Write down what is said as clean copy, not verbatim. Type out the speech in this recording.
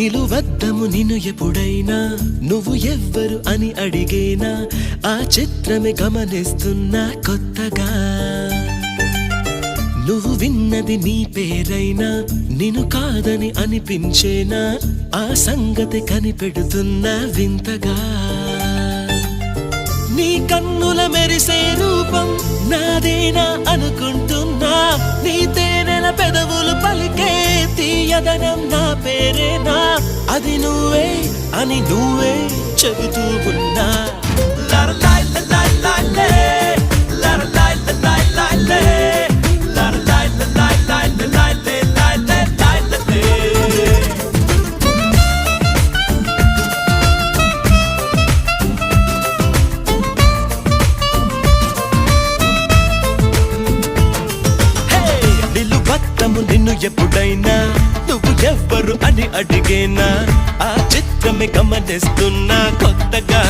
నిలువద్దము నిన్ను ఎప్పుడైనా నువ్వు ఎవ్వరు అని అడిగేనా ఆ చిత్రమే గమనిస్తున్నా కొత్తగా నువ్వు విన్నది నీ పేరైనా నిన్ను కాదని అనిపించేనా ఆ సంగతి కనిపెడుతున్నా వింతగా నీ కన్నుల మెరిసే రూపం నాదేనా అనుకుంటున్నా నీ తేనెల పెదవులు పలికే తీయదనం నా పేరేనా అది నువ్వే అని నువ్వే చెబుతూ ఉన్నా నిన్ను ఎప్పుడైనా నువ్వు ఎవ్వరు అని అడిగేనా ఆ చిత్రమే గమనిస్తున్నా కొత్తగా